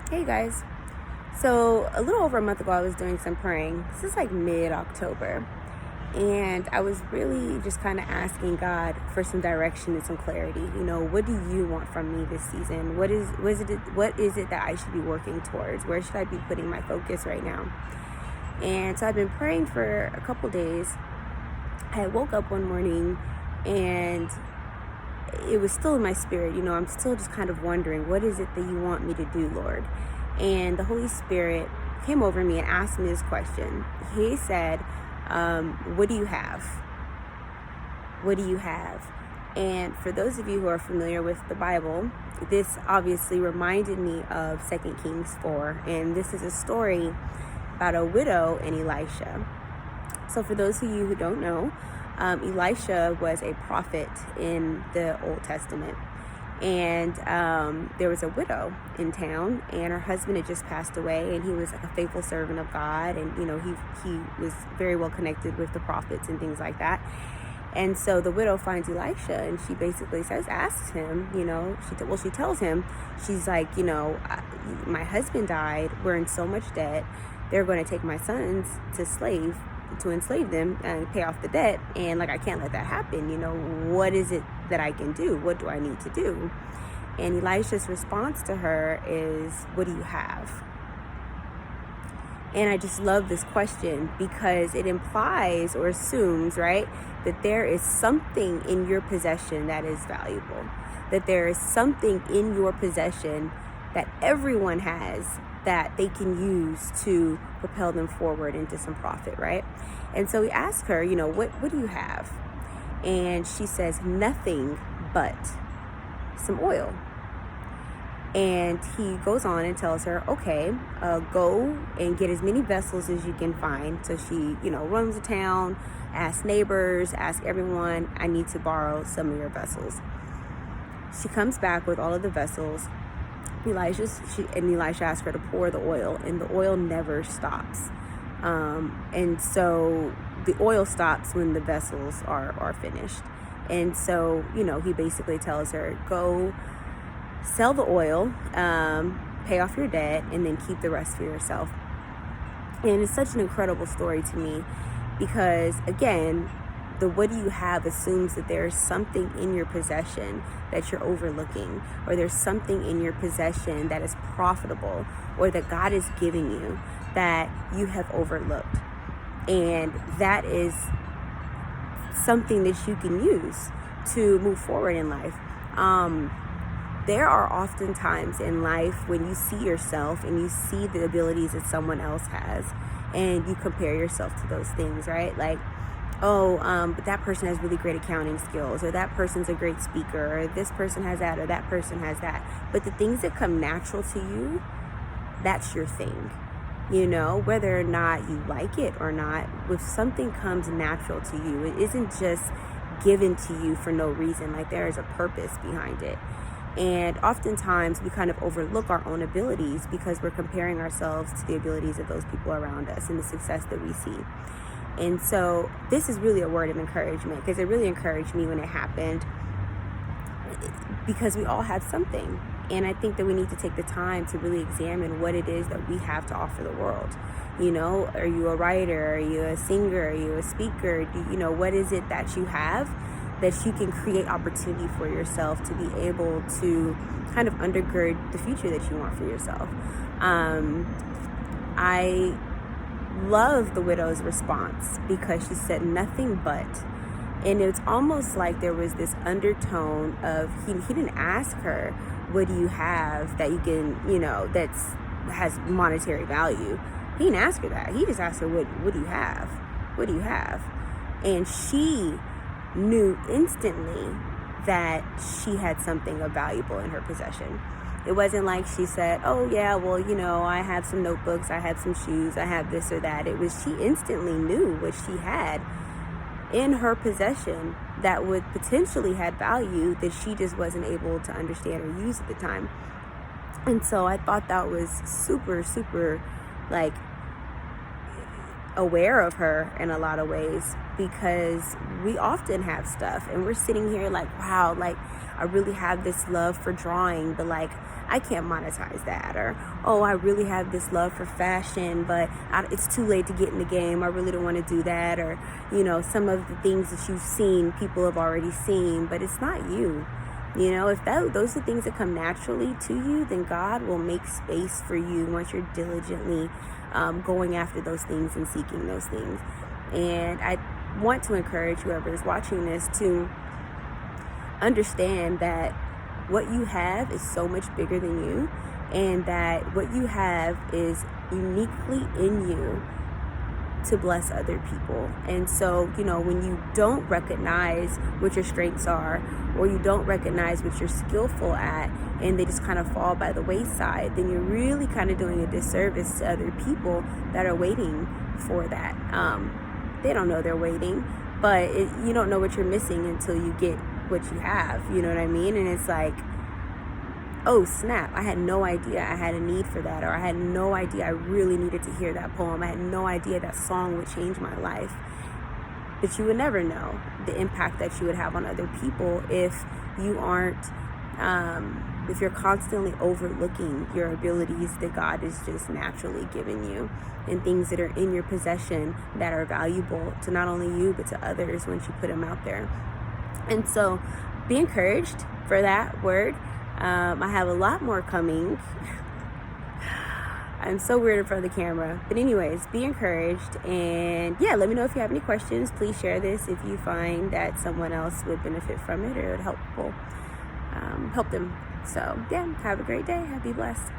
Hey guys. So, a little over a month ago, I was doing some praying. This is like mid October. And I was really just kind of asking God for some direction and some clarity. What do you want from me this season? What is it that I should be working towards? Where should I be putting my focus right now? And so I've been praying for a couple days. I woke up one morning and it was still in my spirit. I'm still just kind of wondering, what is it that you want me to do, Lord? And the Holy Spirit came over me and asked me this question. He said, what do you have? What do you have? And for those of you who are familiar with the Bible, this obviously reminded me of 2 Kings 4. And this is a story about a widow and Elisha. So for those of you who don't know, Elisha was a prophet in the Old Testament. And there was a widow in town, and her husband had just passed away, and he was like a faithful servant of God, and he was very well connected with the prophets and things like that. And so the widow finds Elisha, and she basically asks him, she tells him, she's like, my husband died, we're in so much debt, they're going to take my sons to enslave them and pay off the debt, and I can't let that happen. What is it that I can do? What do I need to do? And Elisha's response to her is, what do you have? And I just love this question because it implies or assumes, right, that there is something in your possession that is valuable, that there is something in your possession that everyone has that they can use to propel them forward into some profit, right? And so he asked her, what do you have? And she says, nothing but some oil. And he goes on and tells her, okay, go and get as many vessels as you can find. So she, runs the town, asks neighbors, asks everyone, I need to borrow some of your vessels. She comes back with all of the vessels. Elisha asks her to pour the oil, and the oil never stops. And so the oil stops when the vessels are finished. And so, he basically tells her, go sell the oil, pay off your debt, and then keep the rest for yourself. And it's such an incredible story to me because, again, the what do you have assumes that there is something in your possession that you're overlooking, or there's something in your possession that is profitable, or that God is giving you that you have overlooked. And that is something that you can use to move forward in life. There are often times in life when you see yourself and you see the abilities that someone else has, and you compare yourself to those things, right? Like, but that person has really great accounting skills, or that person's a great speaker, or this person has that, or that person has that. But the things that come natural to you, that's your thing. Whether or not you like it or not, if something comes natural to you, it isn't just given to you for no reason. Like, there is a purpose behind it. And oftentimes we kind of overlook our own abilities because we're comparing ourselves to the abilities of those people around us and the success that we see. And so this is really a word of encouragement, because it really encouraged me when it happened, because we all have something. And I think that we need to take the time to really examine what it is that we have to offer the world. Are you a writer? Are you a singer? Are you a speaker? What is it that you have that you can create opportunity for yourself to be able to kind of undergird the future that you want for yourself? I love the widow's response because she said nothing but. And it's almost like there was this undertone of, he didn't ask her, what do you have that you can, has monetary value. He didn't ask her that. He just asked her, what do you have? What do you have? And she knew instantly that she had something of valuable in her possession. It wasn't like she said, oh yeah, well, I have some notebooks, I have some shoes, I have this or that. It was, she instantly knew what she had in her possession that would potentially have value that she just wasn't able to understand or use at the time. And so I thought that was super, super, aware of her in a lot of ways, because we often have stuff and we're sitting here like, wow, like I really have this love for drawing, but like I can't monetize that. Or, oh, I really have this love for fashion, but it's too late to get in the game. I really don't want to do that. Or, you know, some of the things that you've seen, people have already seen, but it's not you. You know, if those are things that come naturally to you, then God will make space for you once you're diligently going after those things and seeking those things. And I want to encourage whoever is watching this to understand that what you have is so much bigger than you, and that what you have is uniquely in you to bless other people. And so, you know, when you don't recognize what your strengths are, or you don't recognize what you're skillful at, and they just kind of fall by the wayside, then you're really kind of doing a disservice to other people that are waiting for that. They don't know they're waiting, but you don't know what you're missing until you get what you have, you know what I mean? And it's like, oh snap, I had no idea I had a need for that, or I had no idea I really needed to hear that poem. I had no idea that song would change my life. But you would never know the impact that you would have on other people if you aren't, if you're constantly overlooking your abilities that God is just naturally giving you, and things that are in your possession that are valuable to not only you but to others once you put them out there. And so be encouraged for that word. I have a lot more coming. I'm so weird in front of the camera. But anyways, be encouraged. And yeah, let me know if you have any questions. Please share this if you find that someone else would benefit from it, or it would help them. So yeah, have a great day. Be blessed.